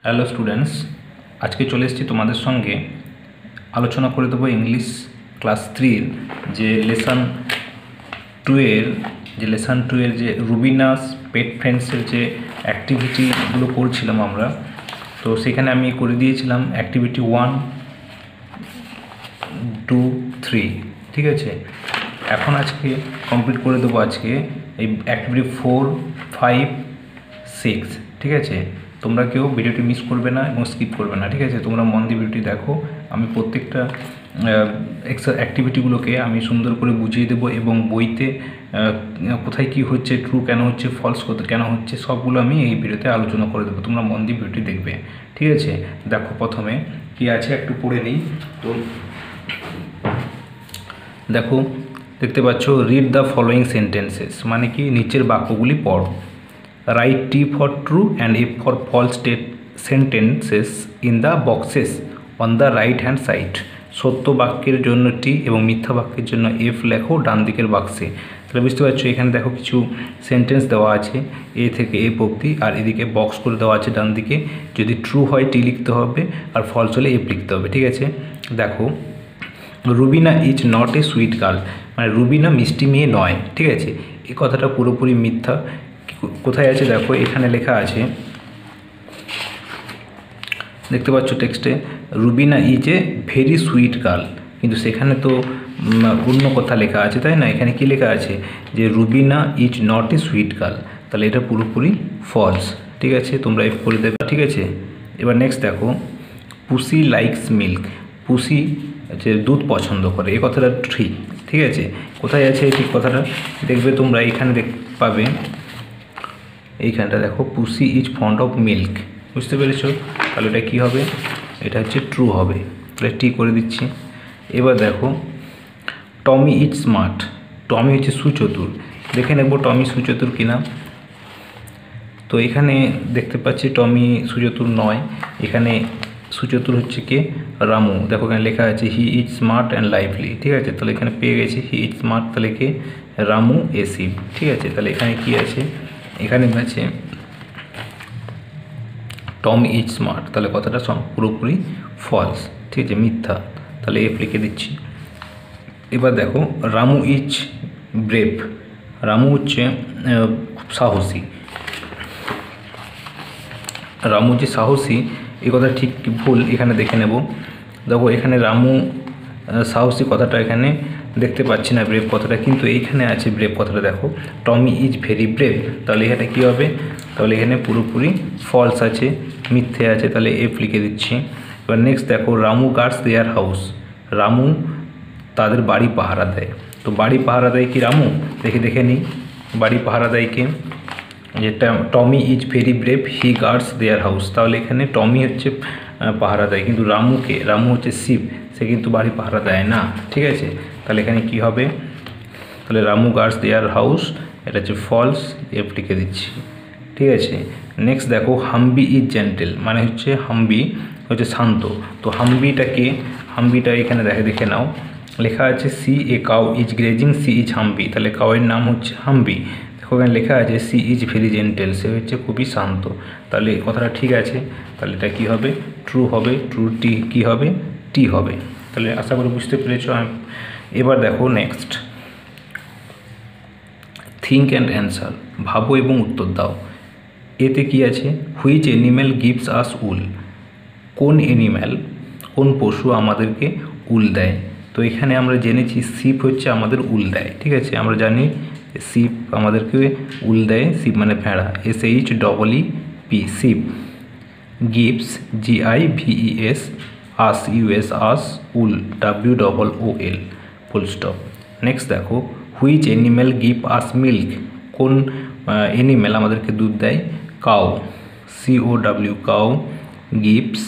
Hello students, আজকে চলে এসেছি তোমাদের সঙ্গে আলোচনা করে দেবো ইংলিশ ক্লাস 3 যে লেসন 2 এর যে রুবিনাস পেট ফ্রেন্ডসের যে অ্যাক্টিভিটিগুলো করছিলাম আমরা। তো সেখানে আমি করে দিয়েছিলাম অ্যাক্টিভিটি 1, 2, 3, ঠিক আছে। এখন আজকে কমপ্লিট করে দেবো আজকে এই অ্যাক্টিভিটি 4, 5, 6, ঠিক আছে। তোমরা কেউ ভিডিওটি মিস করবে না এবং স্কিপ করবে না, ঠিক আছে। তোমরা মন দিয়ে ভিডিওটি দেখো। আমি প্রত্যেকটা অ্যাক্টিভিটিগুলোকে আমি সুন্দর করে বুঝিয়ে দেবো এবং বইতে কোথায় কী হচ্ছে, ট্রু কেন হচ্ছে, ফলস কেন হচ্ছে, সবগুলো আমি এই ভিডিওতে আলোচনা করে দেবো। তোমরা মন দিয়ে ভিডিওটি দেখবে, ঠিক আছে। দেখো প্রথমে কী আছে একটু পড়ে নিই। তো দেখো, দেখতে পাচ্ছ রিড দ্য ফলোয়িং সেন্টেন্সেস, মানে কি নিচের বাক্যগুলি পড়ো। Write T for true and F for false sentences in the boxes on the right hand side. সত্য বাক্যের জন্য টি এবং মিথ্যা বাক্যের জন্য এফ লেখো ডান দিকের বাক্সে। তাহলে বুঝতে পারছো, এখানে দেখো কিছু সেন্টেন্স দেওয়া আছে এ থেকে এফ অবধি, আর এদিকে বক্স করে দেওয়া আছে ডান দিকে। যদি ট্রু হয় টি লিখতে হবে, আর ফলস হলে এফ লিখতে হবে, ঠিক আছে। দেখো, Rubina is not a sweet girl, মানে রুবিনা মিষ্টি মেয়ে নয়, ঠিক আছে। এই কথাটা পুরোপুরি মিথ্যা। কোথায় আছে দেখো, এখানে লেখা আছে, দেখতে পাচ্ছ টেক্সটে, Rubina is a very sweet girl, কিন্তু সেখানে তো অন্য কথা লেখা আছে, তাই না। এখানে কি লেখা আছে যে Rubina is not a sweet girl, তাহলে এটা পুরোপুরি ফলস, ঠিক আছে। তোমরা এফ করে দেবে, ঠিক আছে। এবার নেক্সট দেখো, পুসি লাইকস মিল্ক, পুসি হচ্ছে দুধ পছন্দ করে, এই কথাটা ঠিক, ঠিক আছে। কোথায় আছে এই ঠিক কথাটা, দেখবে তোমরা এখানে পাবে, এইখানটা দেখো, পুসি ইজ ফন্ড অফ মিল্ক, বুঝতে পেরেছো। তাহলে এটা কী হবে, এটা হচ্ছে ট্রু হবে, তাহলে টি করে দিচ্ছি। এবার দেখো, টমি ইজ স্মার্ট, টমি হচ্ছে সুচতুর, দেখে নেব টমি সুচতুর কিনা। তো এখানে দেখতে পাচ্ছি টমি সুচতুর নয়, এখানে সুচতুর হচ্ছে কে, রামু। দেখো এখানে লেখা আছে he is smart and lively, ঠিক আছে। তাহলে এখানে পেয়ে গেছি হি ইজ স্মার্ট, তাহলে কে, রামু এসি, ঠিক আছে। তাহলে এখানে কি আছে, এখানে আছে টম ইজ স্মার্ট, তাহলে কথাটা পুরোপুরি ফলস, ঠিক আছে, মিথ্যা, তাহলে এফ লিখে দিচ্ছি। এবার দেখো, রামু ইজ ব্রেভ, রামু হচ্ছে খুব সাহসী, রামু যে সাহসী এই কথা ঠিক কি ভুল এখানে দেখে নেব। দেখো এখানে রামু সাহসী কথাটা এখানে দেখতে পাচ্ছি না, ব্রেভ কথাটা কিন্তু এইখানে আছে ব্রেভ কথাটা। দেখো, টমি ইজ ভেরি ব্রেভ, তাহলে এখানে কী হবে, তাহলে এখানে পুরোপুরি ফলস আছে, মিথ্যে আছে, তাহলে এফ লিখে দিচ্ছি। এবার নেক্সট দেখো, Ramu guards their house, Ramu তাদের বাড়ি পাহারা দেয়। তো বাড়ি পাহারা দেয় কি রামু, দেখে নিই, বাড়ি পাহারা দেয় কে, যেটা Tommy is very brave he guards their house, তাহলে এখানে টমি হচ্ছে পাহারা দেয়, কিন্তু রামুকে, রামু হচ্ছে শিব, সে কিন্তু বাড়ি পাহারা দেয় না, ঠিক আছে। তাহলে এখানে কি হবে, তাহলে রামু গার্ডস দেয়ার হাউস, এটা হচ্ছে ফলস, এফ লিখে দিচ্ছি, ঠিক আছে। নেক্সট দেখো, হাম্বি ইজ জেন্টেল, মানে হচ্ছে হাম্বি হচ্ছে শান্ত। তো হাম্বিটাকে, হাম্বিটা এখানে দেখে নাও, লেখা আছে she a cow is grazing she is Humby, তাহলে কাউয়ের নাম হচ্ছে হাম্বি। ওখানে লেখা আছে সি ইজ ভেরি জেন্টেল, সে হচ্ছে খুবই শান্ত, তাহলে কথাটা ঠিক আছে। তাহলে এটা কী হবে, ট্রু হবে, ট্রু টি কী হবে, টি হবে। তাহলে আশা করি বুঝতে পেরেছ। এবার দেখো নেক্সট, থিঙ্ক অ্যান্ড অ্যান্সার, ভাবো এবং উত্তর দাও। এতে কি আছে, হুইচ অ্যানিম্যাল গিভস আস উল, কোন অ্যানিম্যাল, কোন পশু আমাদেরকে উল দেয়। তো এখানে আমরা জেনেছি শিপ হচ্ছে আমাদের উল দেয়, ঠিক আছে। আমরা জানি শিপ আমাদেরকে উল দেয়, শিপ মানে ভেড়া, SHEEP, শিপ। গিভস GIVES, আস US আস, উল WOOL, ফুল স্টপ। নেক্সট দেখো, which animal give us milk, কোন অ্যানিম্যাল আমাদেরকে দুধ দেয়, cow, COW, cow. Gives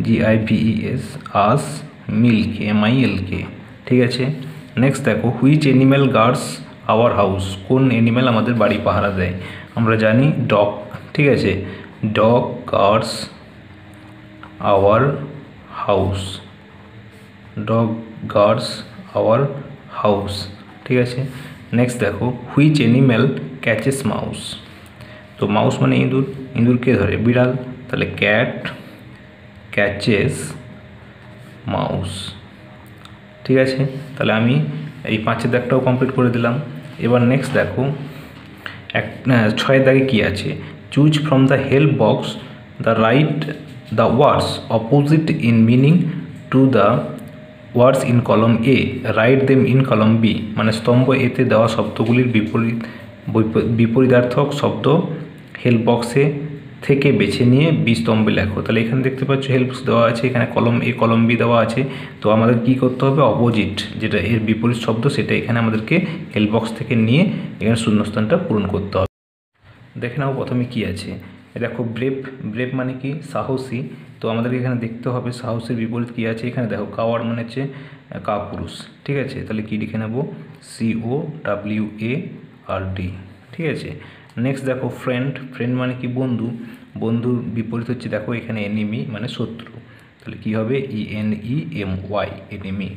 GIVES us milk, MILK, ঠিক আছে। নেক্সট দেখো, which animal guards our house, কোন অ্যানিম্যাল আমাদের বাড়ি পাহারা দেয়। আমরা জানি ডগ, ঠিক আছে, dog guards our house, dog guards our house, ঠিক আছে। নেক্সট দেখো, হুইচ অ্যানিম্যাল ক্যাচেস মাউস, তো মাউস মানে ইঁদুর, ইঁদুরকে ধরে বিড়াল, তাহলে ক্যাট ক্যাচেস মাউস। ঠিক আছে, তাহলে আমি এই 5-এর দাগটাও কমপ্লিট করে দিলাম। এবার নেক্সট দেখো 6-এর দাগে কী আছে, choose from the help box the right the words opposite in meaning to the words in column A, write them in column B. মানে স্তম্ভ এতে দেওয়া শব্দগুলির বিপরীতার্থক শব্দ হেল্প বক্সে থেকে বেছে নিয়ে বি স্তম্ভে লেখো। তাহলে এখানে দেখতে পাচ্ছ হেল্প দেওয়া আছে, এখানে কলম এ কলম বি দেওয়া আছে। তো আমাদের কি করতে হবে, অপোজিট যেটা এর বিপরীত শব্দ সেটা এখানে আমাদেরকে হেল্প বক্স থেকে নিয়ে এখানে শূন্যস্থানটা পূরণ করতে হবে। দেখে নাও প্রথমে কি আছে, দেখো ব্রেভ। ব্রেভ মানে কি, সাহসী। তো আমাদেরকে এখানে দেখতে হবে সাহসের বিপরীত কী আছে। এখানে দেখো কাওয়ার্ড মানে হচ্ছে কাপুরুষ। ঠিক আছে, তাহলে কি লিখে নেব, COWARD। ঠিক আছে, নেক্সট দেখো ফ্রেন্ড। ফ্রেন্ড মানে কি, বন্ধু। বন্ধুর বিপরীত হচ্ছে দেখো এখানে এনিমি মানে শত্রু। তাহলে কি হবে, ENEMY এনিমি।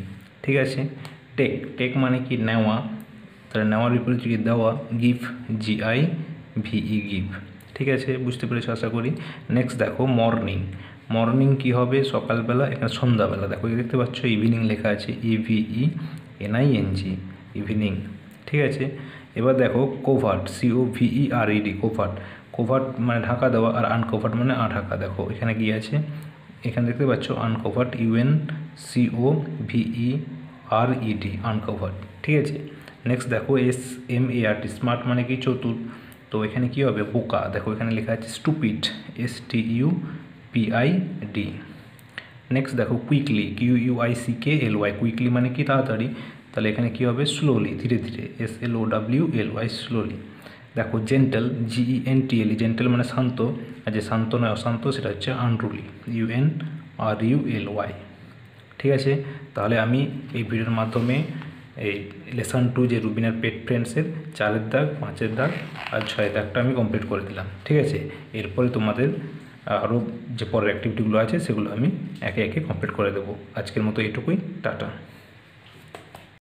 ঠিক আছে, টেক। টেক মানে কি, নেওয়া। তাহলে নেওয়ার বিপরীত কি, দেওয়া। Give, GIVE give. ঠিক আছে, বুঝতে পেরেছো আশা করি। নেক্সট দেখো মর্নিং। মর্নিং কি হবে, সকালবেলা। এখানে সন্ধ্যাবেলা, দেখো দেখতে পাচ্ছ ইভিনিং লেখা আছে, EVENING ইভিনিং। ঠিক আছে, এবার দেখো কোভার্ট, COVERED কোভার্ট। কোভার্ট মানে ঢাকা দেওয়া, আর আনকোভার্ট মানে আঢাকা। দেখো এখানে কি আছে, এখানে দেখতে পাচ্ছ আনকোভার্ট, UNCOVERED আনকোভার্ট। ঠিক আছে, নেক্সট দেখো SMART, স্মার্ট মানে কি, চতুর। তো এখানে কি হবে, বোকা। দেখো এখানে লেখা আছে স্টুপিড, STUPID। নেক্সট দেখো কুইকলি, QUICKLY কুইকলি মানে কি, তাড়াতাড়ি। তাহলে এখানে কি হবে, স্লোলি, ধীরে ধীরে, SLOWLY স্লোলি। দেখো জেন্টেল, GENTLE জেন্টেল মানে শান্ত, আর যে শান্ত নয় অশান্ত সেটা হচ্ছে আনরুলি, UNRULY। ঠিক আছে, তাহলে আমি এই ভিডিওর মাধ্যমে এই লেসন 2 যে রুবিনার পেট ফ্রেন্ডসের 4-এর দাগ, 5-এর দাগ আর 6-এর দাগটা আমি কমপ্লিট করে দিলাম। ঠিক আছে, এরপরে তোমাদের আরও যে পরের অ্যাক্টিভিটিগুলো আছে সেগুলো আমি একে একে কমপ্লিট করে দেবো। আজকের মতো এটুকুই, টাটা।